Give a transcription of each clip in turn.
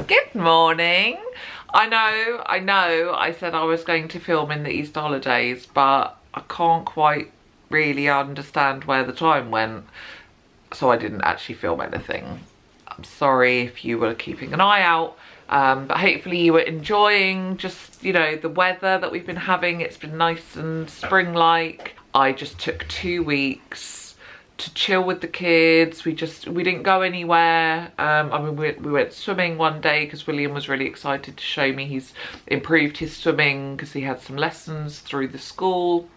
Good morning. I know I said I was going to film in the Easter holidays, but I can't quite really understand where the time went, so I didn't actually film anything. I'm sorry if you were keeping an eye out, but hopefully you were enjoying just, you know, the weather that we've been having. It's been nice and spring-like. I just took 2 weeks to chill with the kids. We didn't go anywhere. I mean, we went swimming one day because William was really excited to show me he's improved his swimming because he had some lessons through the school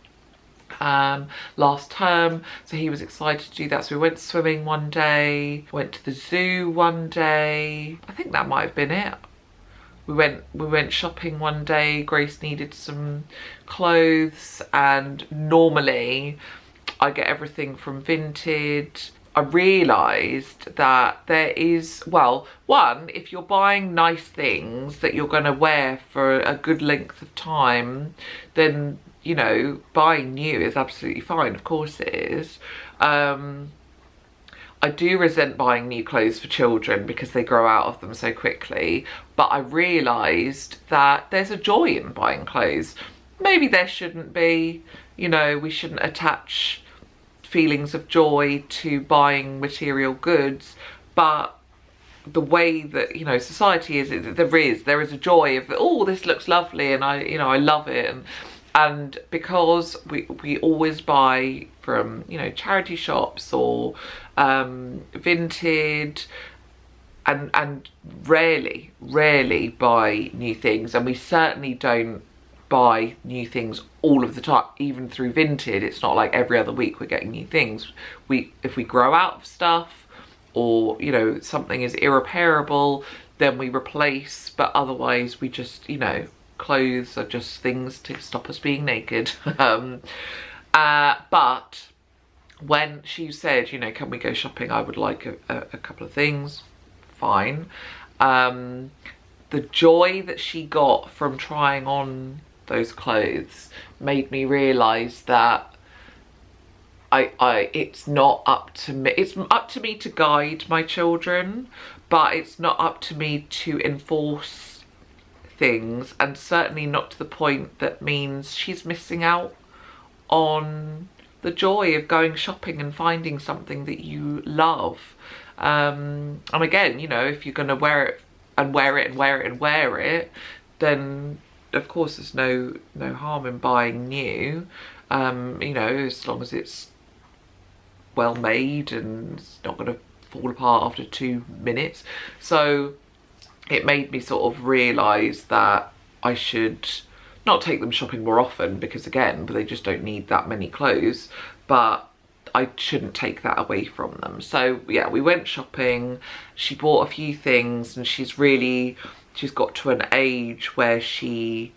last term, so he was excited to do that. So we went swimming one day, went to the zoo one day. I think that might have been it. We went shopping one day. Grace needed some clothes, and normally I get everything from Vinted. I realised that there is, well, one, if you're buying nice things that you're going to wear for a good length of time, then, you know, buying new is absolutely fine. Of course it is. I do resent buying new clothes for children because they grow out of them so quickly, but I realised that there's a joy in buying clothes. Maybe there shouldn't be, you know, we shouldn't attach feelings of joy to buying material goods, but the way that, you know, society is, there is a joy of, oh, this looks lovely and I love it, and because we always buy from, you know, charity shops or Vinted, and rarely buy new things, and we certainly don't buy new things all of the time. Even through Vinted, it's not like every other week we're getting new things. If we grow out of stuff, or, you know, something is irreparable, then we replace, but otherwise we just, you know, clothes are just things to stop us being naked. But when she said, you know, can we go shopping, I would like a couple of things, fine. The joy that she got from trying on those clothes made me realise that it's not up to me. It's up to me to guide my children, but it's not up to me to enforce things, and certainly not to the point that means she's missing out on the joy of going shopping and finding something that you love. And again, you know, if you're going to wear it and wear it and wear it and wear it, then of course there's no harm in buying new, you know, as long as it's well made and it's not going to fall apart after 2 minutes. So it made me sort of realise that I should not take them shopping more often, because again, they just don't need that many clothes, but I shouldn't take that away from them. So yeah, we went shopping. She bought a few things, and she's got to an age where she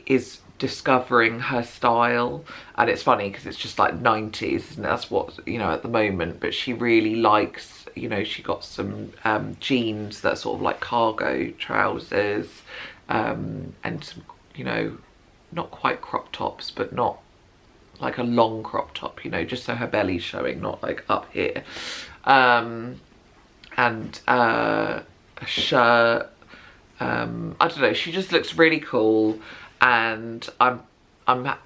is discovering her style. And it's funny because it's just like 90s, and that's what, you know, at the moment, but she really likes, you know, she got some jeans that are sort of like cargo trousers, and some, you know, not quite crop tops, but not like a long crop top, you know, just so her belly's showing, not like up here, and a shirt. I don't know, she just looks really cool, and I'm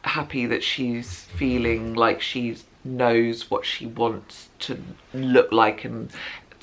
happy that she's feeling like she knows what she wants to look like, and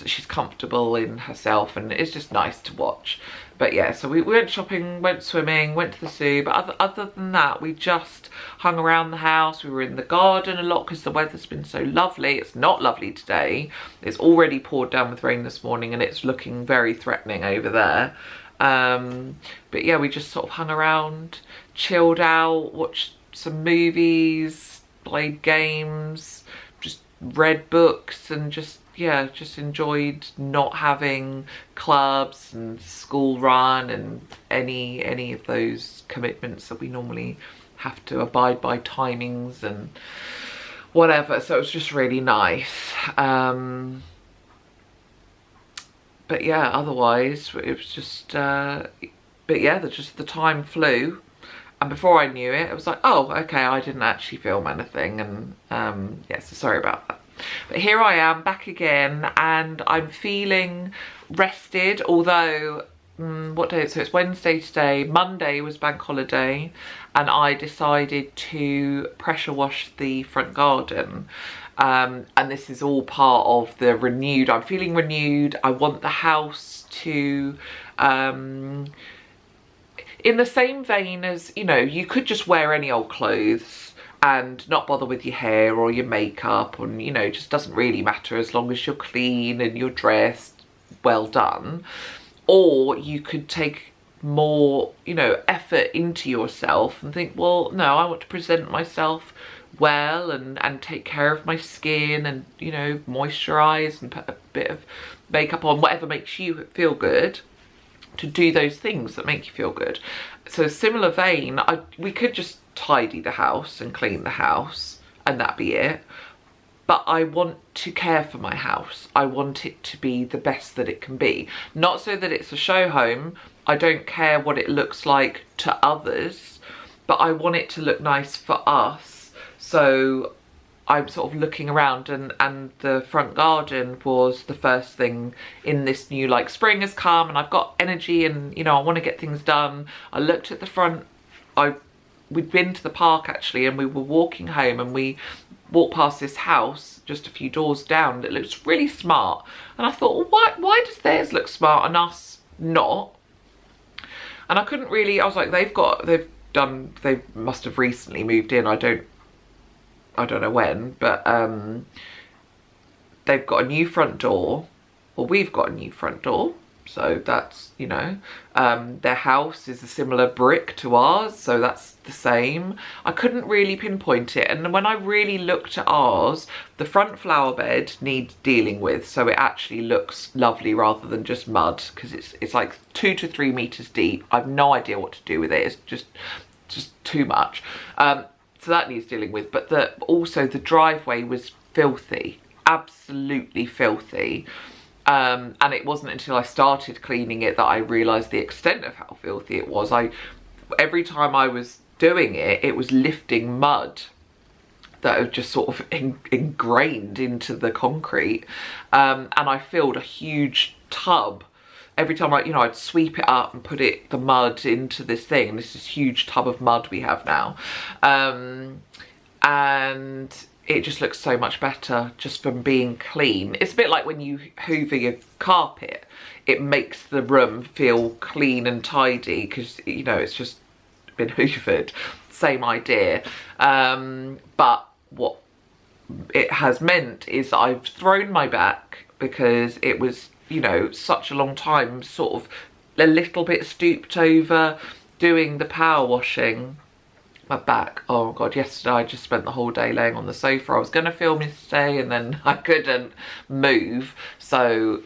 she's comfortable in herself, and it's just nice to watch. But yeah, so we went shopping, went swimming, went to the zoo, but other than that, we just hung around the house. We were in the garden a lot because the weather's been so lovely. It's not lovely today. It's already poured down with rain this morning, and it's looking very threatening over there. But yeah, we just sort of hung around, chilled out, watched some movies, played games, just read books, and just, yeah, just enjoyed not having clubs and school run and any of those commitments that we normally have to abide by, timings and whatever. So it was just really nice. But yeah, otherwise it was just, but yeah, the time flew. And before I knew it, it was like, oh, okay, I didn't actually film anything. And yeah, so sorry about that. But here I am back again, and I'm feeling rested, although what day? So it's Wednesday today. Monday was bank holiday, and I decided to pressure wash the front garden. And this is all part of the renewed. I'm feeling renewed. I want the house to, in the same vein as, you know, you could just wear any old clothes and not bother with your hair or your makeup, and, you know, it just doesn't really matter as long as you're clean and you're dressed well done. Or you could take more, you know, effort into yourself and think, well, no, I want to present myself well and take care of my skin and, you know, moisturize and put a bit of makeup on, whatever makes you feel good, to do those things that make you feel good. So similar vein, we could just tidy the house and clean the house and that be it. But I want to care for my house. I want it to be the best that it can be. Not so that it's a show home. I don't care what it looks like to others, but I want it to look nice for us. So I'm sort of looking around, and the front garden was the first thing in this new, like, spring has come and I've got energy and, you know, I want to get things done. I looked at the front. We'd been to the park actually, and we were walking home, and we walked past this house just a few doors down that looks really smart, and I thought, well, why does theirs look smart and us not? And I couldn't really, I was like, they must have recently moved in. I don't know when, but they've got a new front door. Well, we've got a new front door, so that's, you know, their house is a similar brick to ours, so that's the same. I couldn't really pinpoint it, and when I really looked at ours, the front flower bed needs dealing with, so it actually looks lovely rather than just mud, because it's like 2 to 3 meters deep. I've no idea what to do with it. It's just too much. So that needs dealing with, but also the driveway was filthy, absolutely filthy. And it wasn't until I started cleaning it that I realised the extent of how filthy it was. Every time I was doing it, it was lifting mud that had just sort of ingrained into the concrete. And I filled a huge tub. Every time I'd sweep it up and put the mud into this thing. This is huge tub of mud we have now. And it just looks so much better just from being clean. It's a bit like when you hoover your carpet. It makes the room feel clean and tidy because, you know, it's just been hoovered. Same idea. But what it has meant is I've thrown my back, because it was, you know, such a long time sort of a little bit stooped over doing the power washing. My back, oh god, yesterday I just spent the whole day laying on the sofa. I was going to film yesterday and then I couldn't move, so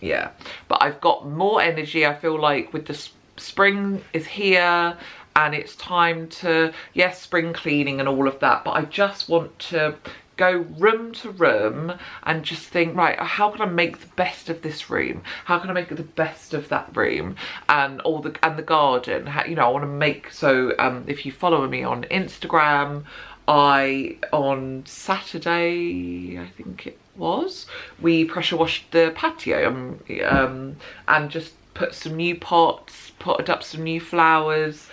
yeah. But I've got more energy. I feel like with the spring is here and it's time to, yes, spring cleaning and all of that, but I just want to go room to room and just think, right, how can I make the best of this room? How can I make the best of that room? And the garden, you know, I want to make, so if you follow me on Instagram, on Saturday, I think it was, we pressure washed the patio and just put some new pots, potted up some new flowers,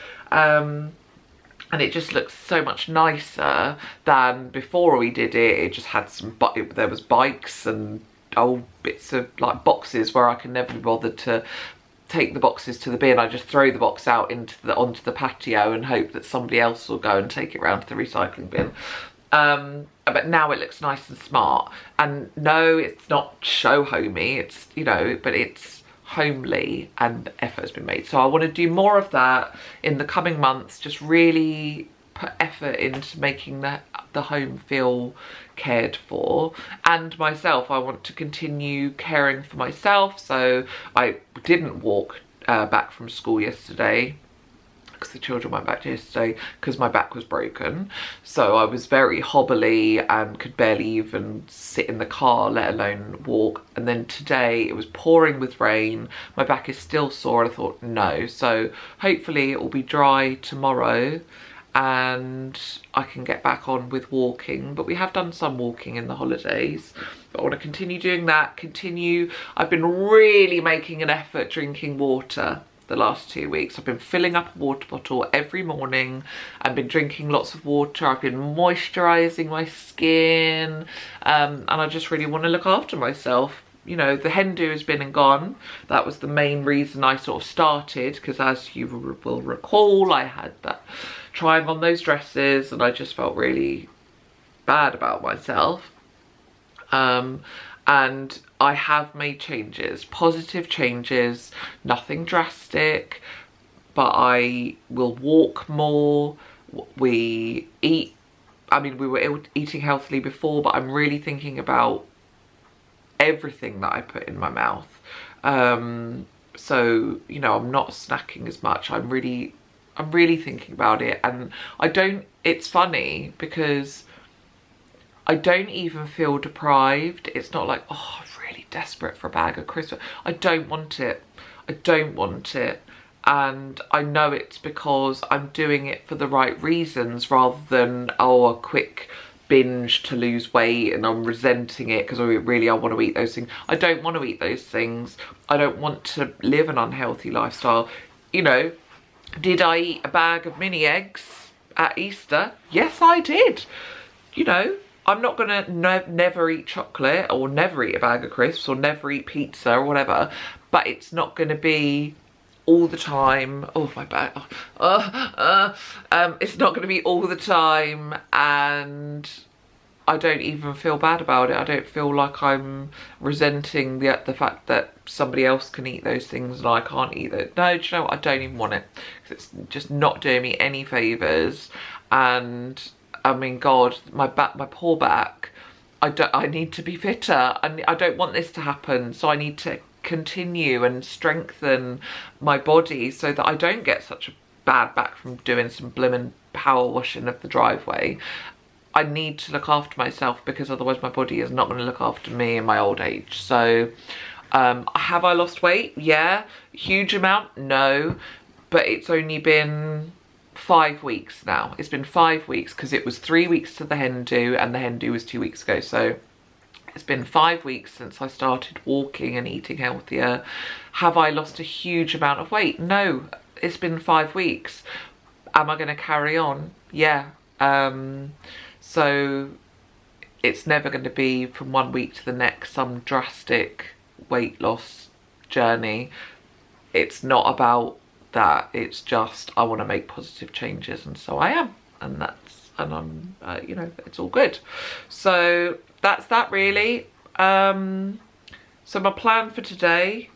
and it just looks so much nicer than before we did it. It just had there was bikes and old bits of like boxes where I can never be bothered to take the boxes to the bin. I just throw the box out onto the patio and hope that somebody else will go and take it round to the recycling bin. But now it looks nice and smart. And no, it's not show homey. It's, you know, but it's homely and effort has been made. So I want to do more of that in the coming months, just really put effort into making the home feel cared for. And myself, I want to continue caring for myself. So I didn't walk back from school yesterday, because the children went back yesterday because my back was broken. So I was very hobbly and could barely even sit in the car, let alone walk. And then today it was pouring with rain. My back is still sore, and I thought, no. So hopefully it will be dry tomorrow and I can get back on with walking. But we have done some walking in the holidays, but I want to continue doing that. I've been really making an effort drinking water the last 2 weeks. I've been filling up a water bottle every morning. I've been drinking lots of water. I've been moisturising my skin, and I just really want to look after myself. You know, the hen do has been and gone. That was the main reason I sort of started, because as you will recall, I had that trying on those dresses and I just felt really bad about myself. And I have made changes, positive changes, nothing drastic, but I will walk more. We eat, I mean, we were eating healthily before, but I'm really thinking about everything that I put in my mouth. So, you know, I'm not snacking as much. I'm really thinking about it. And it's funny because I don't even feel deprived. It's not like, oh, I'm really desperate for a bag of crisps. I don't want it. I don't want it. And I know it's because I'm doing it for the right reasons rather than, oh, a quick binge to lose weight and I'm resenting it because I want to eat those things. I don't want to eat those things. I don't want to live an unhealthy lifestyle. You know, did I eat a bag of mini eggs at Easter? Yes, I did. You know, I'm not gonna never eat chocolate or never eat a bag of crisps or never eat pizza or whatever, but it's not gonna be all the time. Oh, my back. It's not going to be all the time, and I don't even feel bad about it. I don't feel like I'm resenting the fact that somebody else can eat those things and I can't eat it. No, do you know what? I don't even want it, because it's just not doing me any favours. And I mean, God, my poor back. I need to be fitter, and I don't want this to happen. So I need to continue and strengthen my body so that I don't get such a bad back from doing some blimmin' power washing of the driveway. I need to look after myself, because otherwise my body is not going to look after me in my old age. So have I lost weight? Yeah. Huge amount? No. But it's only been 5 weeks now. It's been 5 weeks, because it was 3 weeks to the hen do, and the hen do was 2 weeks ago. So it's been 5 weeks since I started walking and eating healthier. Have I lost a huge amount of weight? No, it's been 5 weeks. Am I going to carry on? Yeah. So it's never going to be from 1 week to the next some drastic weight loss journey. It's not about that. It's just I want to make positive changes, and so I am. And I'm, you know, it's all good. So that's that really. So my plan for today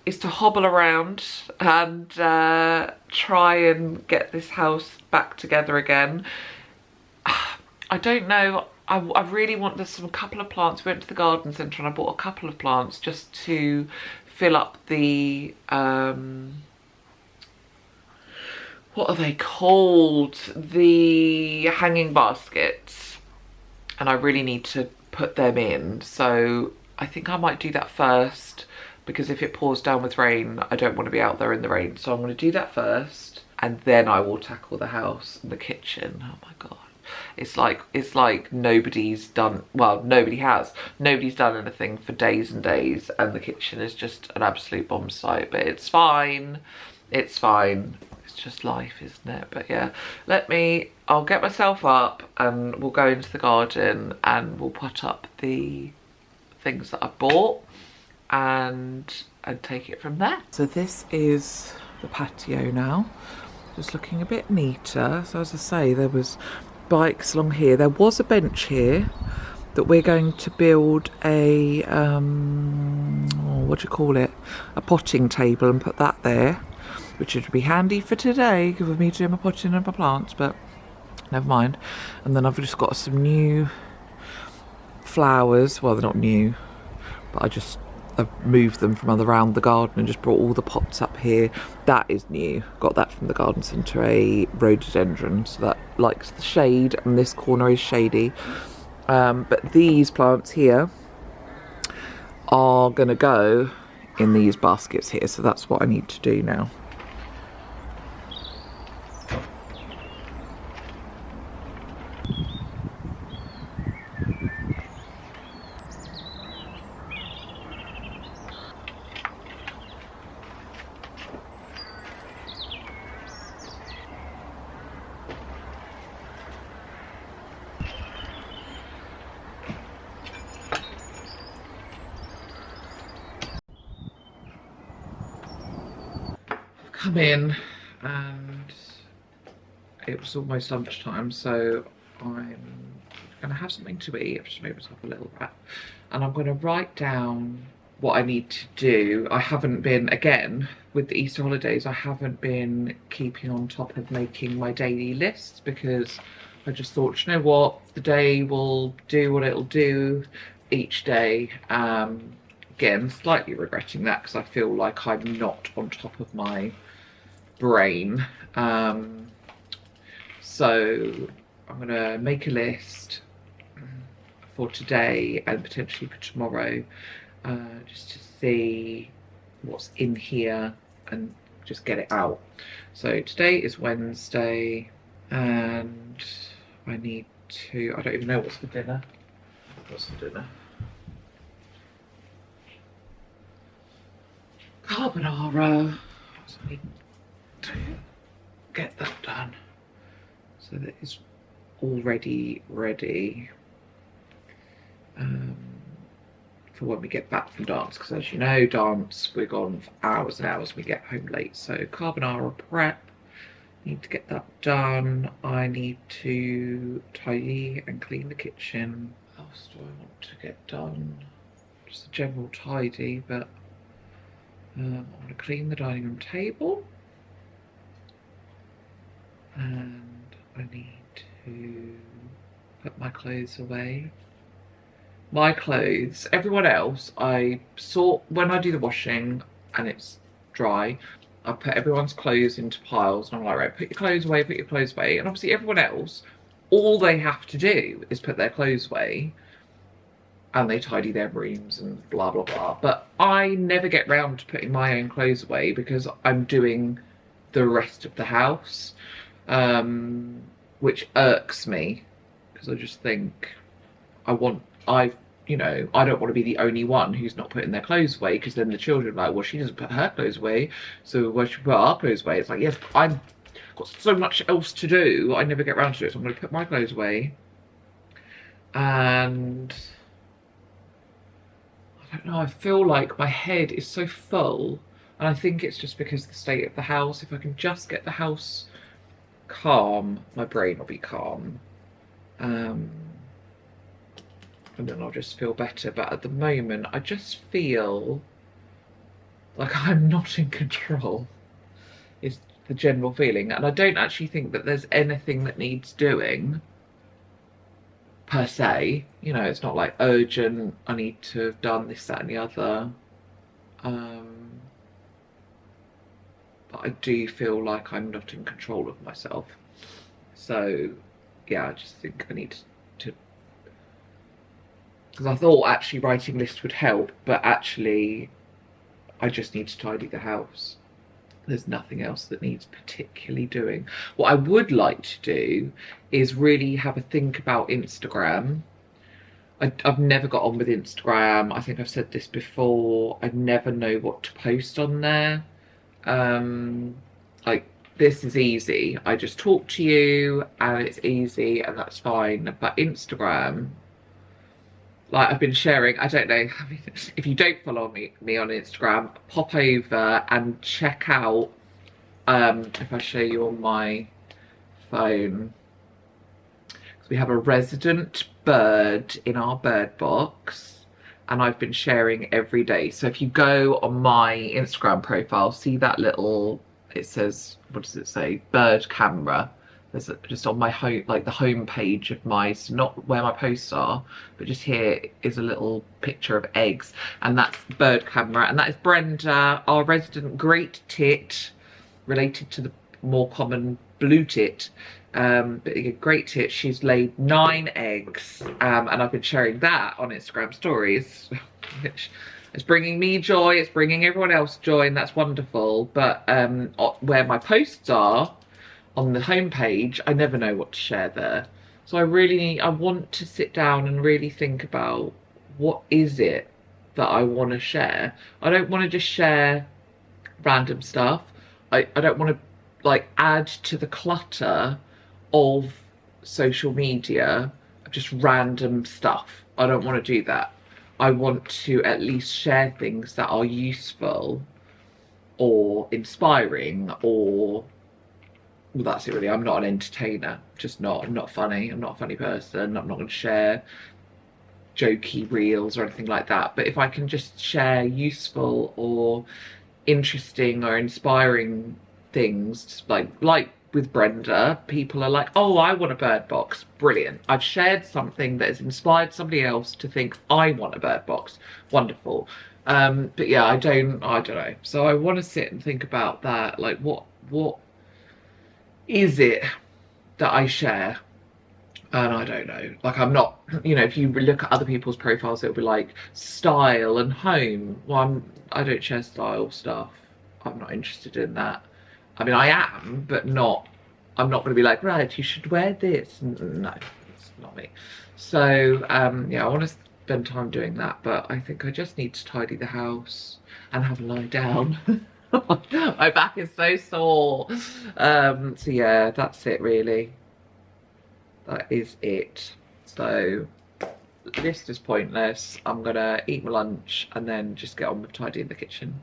is to hobble around and try and get this house back together again. I don't know. I really want, there's a couple of plants. We went to the garden centre and I bought a couple of plants just to fill up the what are they called? The hanging baskets. And I really need to put them in. So I think I might do that first, because if it pours down with rain, I don't want to be out there in the rain. So I'm going to do that first, and then I will tackle the house and the kitchen. Oh my God. It's like nobody's done, well, nobody has. Nobody's done anything for days and days, and the kitchen is just an absolute bomb site. But it's fine. It's fine. It's just life, isn't it? But yeah, I'll get myself up and we'll go into the garden and we'll put up the things that I bought and take it from there. So this is the patio now, just looking a bit neater. So as I say, there was bikes along here. There was a bench here that we're going to build a what do you call it, a potting table, and put that there, which would be handy for today for me to do my potting and my plants, but never mind. And then I've just got some new flowers. Well, they're not new, but I've moved them from around the garden and just brought all the pots up here. That is new. Got that from the garden centre, a rhododendron, so that likes the shade, and this corner is shady. But these plants here are going to go in these baskets here, so that's what I need to do now. come in and it was almost lunchtime, so I'm going to have something to eat. I've just made myself a little wrap, and I'm going to write down what I need to do. I haven't been, again, with the Easter holidays, I haven't been keeping on top of making my daily lists, because I just thought, you know what, the day will do what it'll do each day. Again, slightly regretting that because I feel like I'm not on top of my brain. So I'm gonna make a list for today and potentially for tomorrow, just to see what's in here and just get it out. So today is Wednesday and I need to, I don't even know what's for dinner. What's for dinner? Carbonara. So I need to get that done so that it's already ready for when we get back from dance, because as you know, dance, we're gone for hours and hours, we get home late. So carbonara prep, need to get that done. I need to tidy and clean the kitchen. What else do I want to get done? Just a general tidy, but I want to clean the dining room table, and I need to put my clothes away. My clothes, everyone else, I sort, when I do the washing and it's dry, I put everyone's clothes into piles and I'm like, right, put your clothes away, put your clothes away. And obviously everyone else, all they have to do is put their clothes away and they tidy their rooms and blah, blah, blah. But I never get round to putting my own clothes away because I'm doing the rest of the house, which irks me, because I just think you know, I don't want to be the only one who's not putting their clothes away, because then the children are like, well, she doesn't put her clothes away, so why should we put our clothes away? It's like, yes, I've got so much else to do, I never get around to it, so I'm going to put my clothes away. And I don't know, I feel like my head is so full, and I think it's just because of the state of the house. If I can just get the house calm, my brain will be calm. And then I'll just feel better. But at the moment, I just feel like I'm not in control, is the general feeling. And I don't actually think that there's anything that needs doing, per se. You know, it's not like urgent, I need to have done this, that and the other. But I do feel like I'm not in control of myself. So, yeah, I just think I need to, because I thought actually writing lists would help, but actually I just need to tidy the house. There's nothing else that needs particularly doing. What I would like to do is really have a think about Instagram. I've never got on with Instagram. I think I've said this before. I never know what to post on there. Like, this is easy. I just talk to you and it's easy and that's fine. But Instagram, like, I've been sharing, I don't know, if you don't follow me on Instagram, pop over and check out, if I show you on my phone, because we have a resident bird in our bird box, and I've been sharing every day. So if you go on my Instagram profile, see that little, it says, what does it say, bird camera. There's just on my home, like the home page of my, so not where my posts are, but just here is a little picture of eggs, and that's bird camera, and that is Brenda, our resident great tit, related to the more common blue tit, but a great tit. She's laid 9 eggs, and I've been sharing that on Instagram stories, which is bringing me joy, it's bringing everyone else joy, and that's wonderful. But where my posts are, on the homepage, I never know what to share there. So I want to sit down and really think about, what is it that I want to share? I don't want to just share random stuff. I don't want to like add to the clutter of social media, just random stuff. I don't want to do that. I want to at least share things that are useful, or inspiring, or, well, that's it really. I'm not an entertainer, just not. I'm not funny. I'm not a funny person. I'm not going to share jokey reels or anything like that. But if I can just share useful or interesting or inspiring things, like with Brenda, people are like, oh, I want a bird box. Brilliant. I've shared something that has inspired somebody else to think I want a bird box. Wonderful. But yeah, I don't know. So I want to sit and think about that. Like, what is it that I share? And I don't know. Like, I'm not, you know, if you look at other people's profiles, it'll be like style and home. Well, I don't share style stuff. I'm not interested in that. I mean, I am, but not, I'm not going to be like, right, you should wear this. No, it's not me. So, yeah, I want to spend time doing that, but I think I just need to tidy the house and have a lie down. My back is so sore. So yeah, that's it really. That is it. So list is pointless. I'm gonna eat my lunch and then just get on with tidying the kitchen.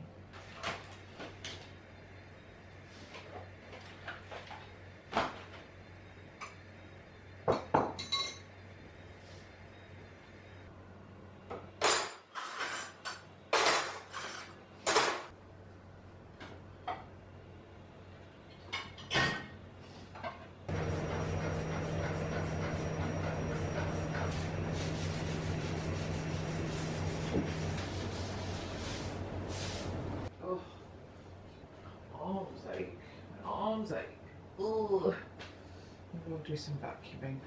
Arms ache. Ugh. We'll do some vacuuming.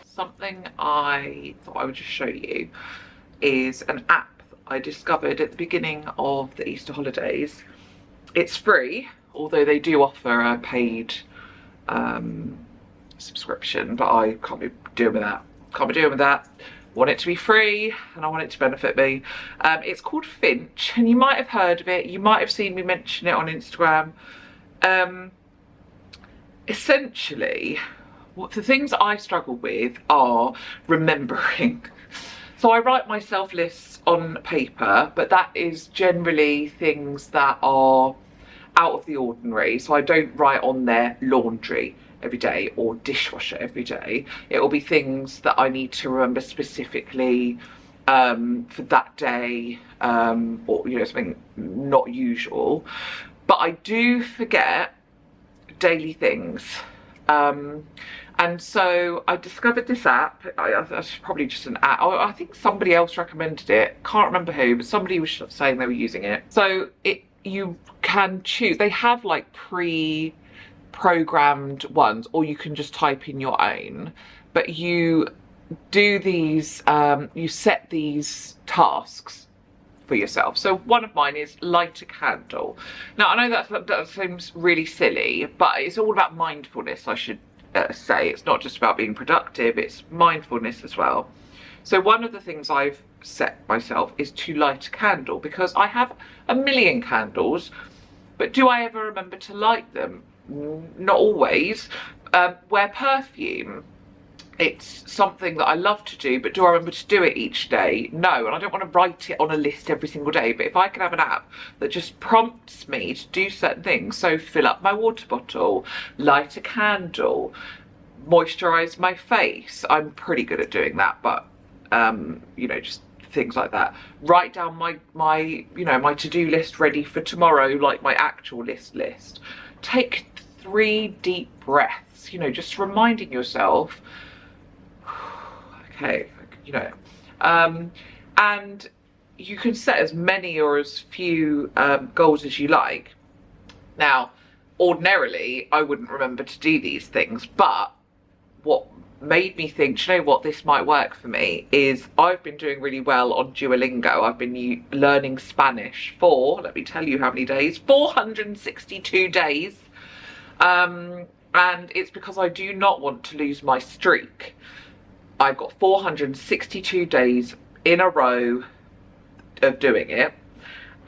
Something I thought I would just show you is an app I discovered at the beginning of the Easter holidays. It's free, although they do offer a paid subscription, but I can't be doing with that. Can't be doing with that. Want it to be free and I want it to benefit me. It's called Finch, and you might have heard of it. You might have seen me mention it on Instagram. Essentially, the things I struggle with are remembering. So I write myself lists on paper, but that is generally things that are out of the ordinary. So I don't write on there laundry every day or dishwasher every day. It will be things that I need to remember specifically for that day, or, you know, something not usual. But I do forget daily things. And so I discovered this app. That's probably just an app. I think somebody else recommended it. Can't remember who, but somebody was saying they were using it. So you can choose. They have like pre-programmed ones, or you can just type in your own. But you do these, you set these tasks for yourself. So one of mine is light a candle. Now I know that seems really silly, but it's all about mindfulness, I should say. It's not just about being productive, it's mindfulness as well. So one of the things I've set myself is to light a candle, because I have a million candles, but do I ever remember to light them? Not always. Wear perfume. It's something that I love to do, but do I remember to do it each day? No, and I don't want to write it on a list every single day, but if I can have an app that just prompts me to do certain things, so fill up my water bottle, light a candle, moisturize my face. I'm pretty good at doing that, but you know, just things like that. Write down my you know, my to-do list ready for tomorrow, like my actual list. Take 3 deep breaths, you know, just reminding yourself, okay, you know, and you can set as many or as few goals as you like. Now, ordinarily, I wouldn't remember to do these things, but what made me think, do you know what, this might work for me, is I've been doing really well on Duolingo. I've been learning Spanish for, let me tell you how many days, 462 days. And it's because I do not want to lose my streak. I've got 462 days in a row of doing it.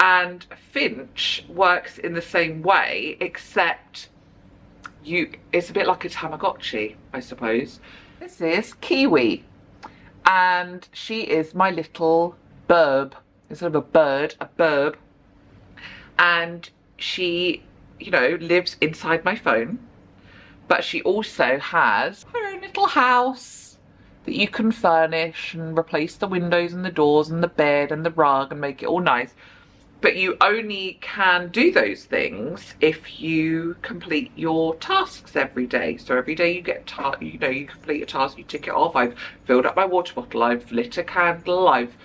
And Finch works in the same way, except it's a bit like a Tamagotchi, I suppose. this is Kiwi, and she is my little burb. Instead of a bird, a burb. And she, you know, lives inside my phone, but she also has her own little house that you can furnish and replace the windows and the doors and the bed and the rug and make it all nice. But you only can do those things if you complete your tasks every day. So every day you get, you know, you complete a task, you tick it off. I've filled up my water bottle, I've lit a candle, I've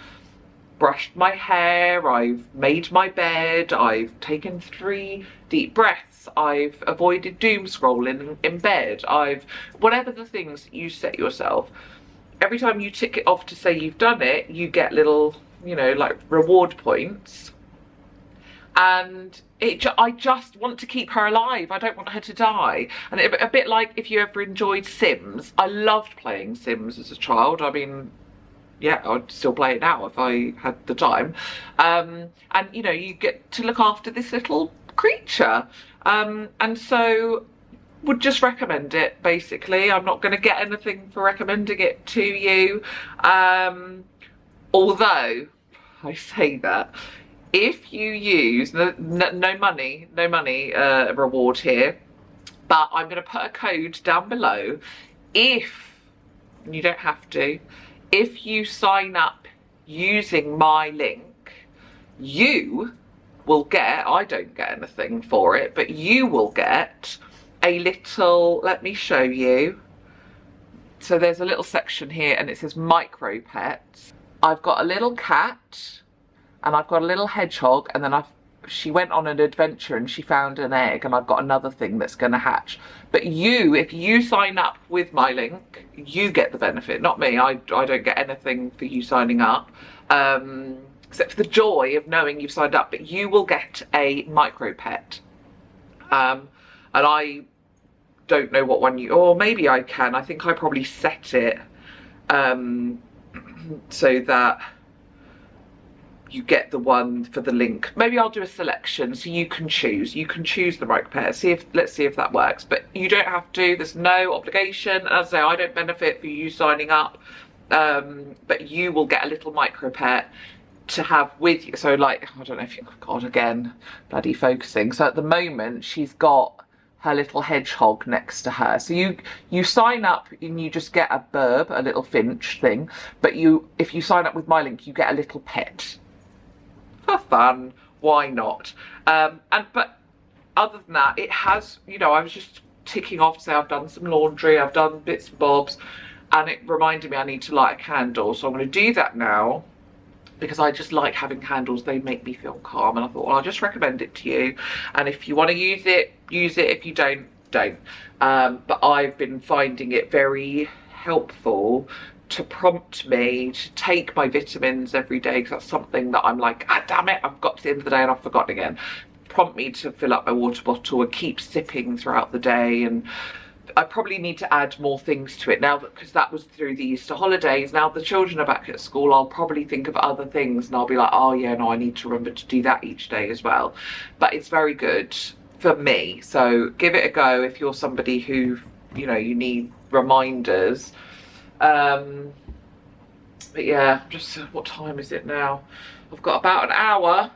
brushed my hair, I've made my bed, I've taken 3 deep breaths, I've avoided doom scrolling in bed, whatever the things you set yourself. Every time you tick it off to say you've done it, you get little, you know, like reward points. And I just want to keep her alive. I don't want her to die. And a bit like if you ever enjoyed Sims. I loved playing Sims as a child. I mean, yeah, I'd still play it now if I had the time. And, you know, you get to look after this little creature. And so would just recommend it, basically. I'm not going to get anything for recommending it to you. Although, I say that, if you use, no money reward here, but I'm going to put a code down below. If, you don't have to, if you sign up using my link, you will get, I don't get anything for it, but you will get a little, let me show you. So there's a little section here and it says micropets. I've got a little cat and I've got a little hedgehog, and then she went on an adventure and she found an egg, and I've got another thing that's going to hatch. But you, if you sign up with my link, you get the benefit, not me. I don't get anything for you signing up, except for the joy of knowing you've signed up. But you will get a micropet, and I don't know what one you, or maybe I can. I think I probably set it so that you get the one for the link. Maybe I'll do a selection so you can choose. You can choose the micropet. Let's see if that works. But you don't have to. There's no obligation. As I say, I don't benefit for you signing up, but you will get a little micropet to have with you. So, like, I don't know if you, God, again, bloody focusing. So at the moment, she's got her little hedgehog next to her. So you sign up and you just get a burb, a little Finch thing. But if you sign up with my link, you get a little pet. For fun, why not? But other than that, it has, you know, I was just ticking off to say I've done some laundry, I've done bits and bobs, and it reminded me I need to light a candle. So I'm going to do that now, because I just like having candles. They make me feel calm, and I thought, well, I'll just recommend it to you, and if you want to use it, use it. If you don't, don't. But I've been finding it very helpful to prompt me to take my vitamins every day, because that's something that I'm like, ah, damn it, I've got to the end of the day and I've forgotten again. Prompt me to fill up my water bottle and keep sipping throughout the day. And I probably need to add more things to it now, because that was through the Easter holidays. Now the children are back at school, I'll probably think of other things and I'll be like, oh yeah, no, I need to remember to do that each day as well. But it's very good for me, so give it a go if you're somebody who, you know, you need reminders. But yeah, just, what time is it now? I've got about an hour.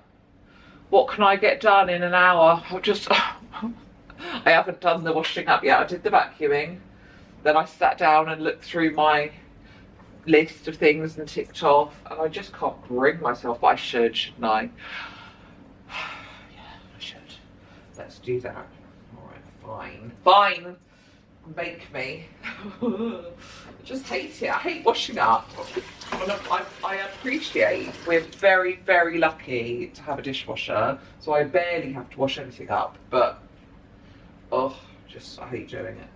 What can I get done in an hour? I haven't done the washing up yet. I did the vacuuming. Then I sat down and looked through my list of things and ticked off. And I just can't bring myself, but I should, shouldn't I? Yeah, I should. Let's do that. All right, fine. Fine. Make me. I just hate it. I hate washing up. I appreciate we're very, very lucky to have a dishwasher, so I barely have to wash anything up, but oh, I hate doing it.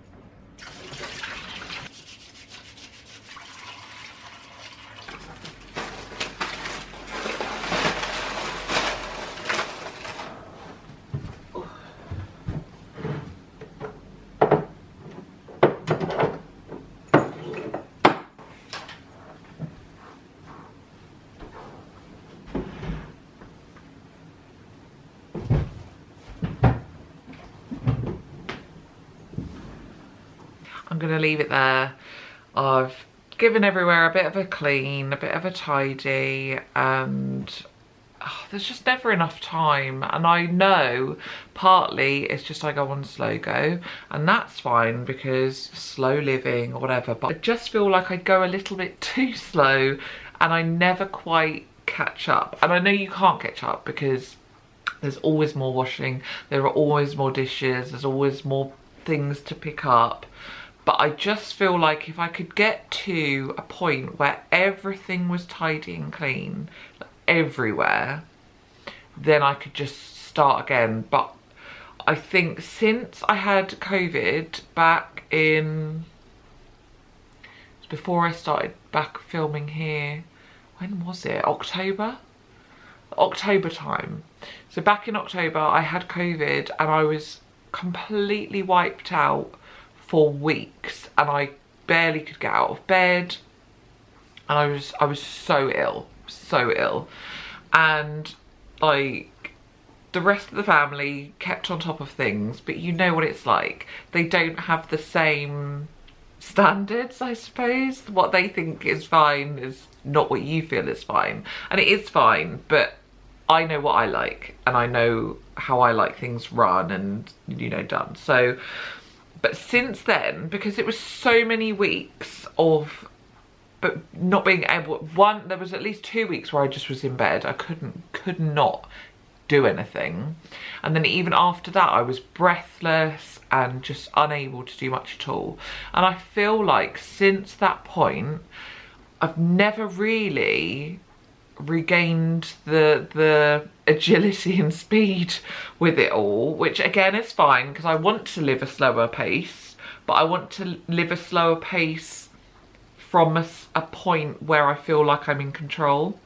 I'm going to leave it there. I've given everywhere a bit of a clean, a bit of a tidy, and there's just never enough time. And I know partly it's just I go on slow go, and that's fine because slow living or whatever, but I just feel like I go a little bit too slow and I never quite catch up. And I know you can't catch up because there's always more washing, there are always more dishes, there's always more things to pick up. But I just feel like if I could get to a point where everything was tidy and clean, everywhere, then I could just start again. But I think since I had COVID back in, before I started back filming here, when was it? October time. So back in October I had COVID and I was completely wiped out for weeks, and I barely could get out of bed, and I was so ill, and like the rest of the family kept on top of things, but you know what it's like, they don't have the same standards, I suppose. What they think is fine is not what you feel is fine, and it is fine, but I know what I like, and I know how I like things run and, you know, done. So but since then, because it was so many weeks of but not being able, there was at least 2 weeks where I just was in bed. I could not do anything. And then even after that, I was breathless and just unable to do much at all. And I feel like since that point, I've never really regained the agility and speed with it all, which again is fine because I want to live a slower pace, but I want to live a slower pace from a point where I feel like I'm in control.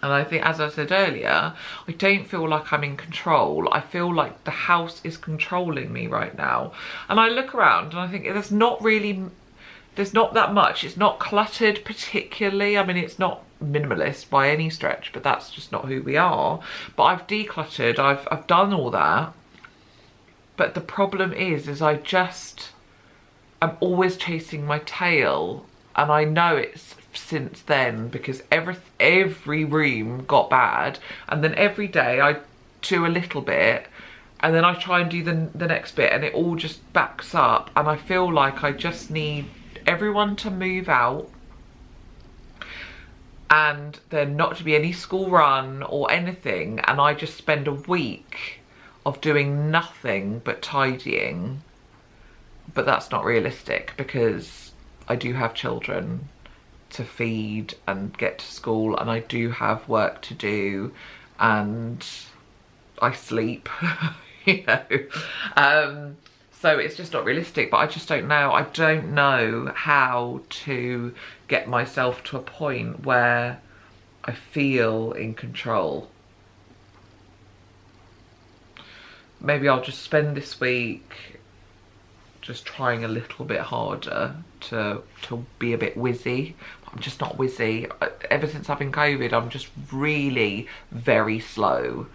And I think, as I said earlier, I don't feel like I'm in control. I feel like the house is controlling me right now. And I look around and I think there's not that much. It's not cluttered particularly. I mean, it's not minimalist by any stretch, but that's just not who we are. But I've decluttered, I've done all that. But the problem is I'm always chasing my tail, and I know it's since then because every room got bad, and then every day I do a little bit, and then I try and do the next bit, and it all just backs up, and I feel like I just need everyone to move out, and there not to be any school run or anything, and I just spend a week of doing nothing but tidying. But that's not realistic because I do have children to feed and get to school, and I do have work to do, and I sleep, you know. So it's just not realistic, but I just don't know. I don't know how to get myself to a point where I feel in control. Maybe I'll just spend this week just trying a little bit harder to be a bit whizzy. I'm just not whizzy. Ever since having COVID, I'm just really very slow.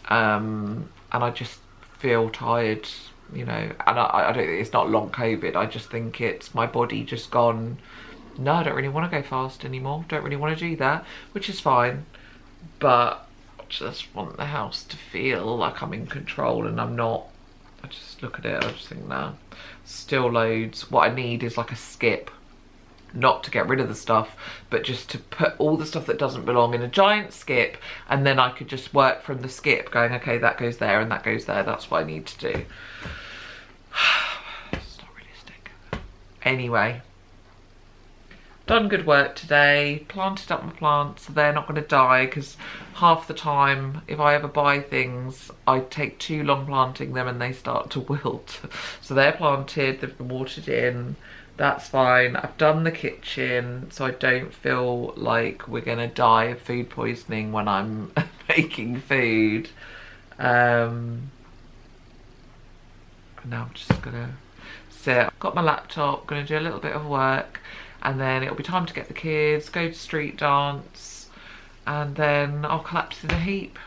And I just feel tired, you know, and I don't think it's not long COVID. I just think it's my body just gone, no, I don't really want to go fast anymore. Don't really want to do that, which is fine. But I just want the house to feel like I'm in control, and I'm not. I just look at it, I just think, nah, still loads. What I need is like a skip. Not to get rid of the stuff, but just to put all the stuff that doesn't belong in a giant skip, and then I could just work from the skip going, okay, that goes there and that goes there. That's what I need to do. It's not realistic. Anyway, done good work today, planted up my plants so they're not going to die, because half the time if I ever buy things I take too long planting them and they start to wilt. So they're planted, they've been watered in. That's fine. I've done the kitchen so I don't feel like we're gonna die of food poisoning when I'm making food. Now I'm just gonna sit. I've got my laptop, gonna do a little bit of work, and then it'll be time to get the kids, go to street dance, and then I'll collapse in a heap.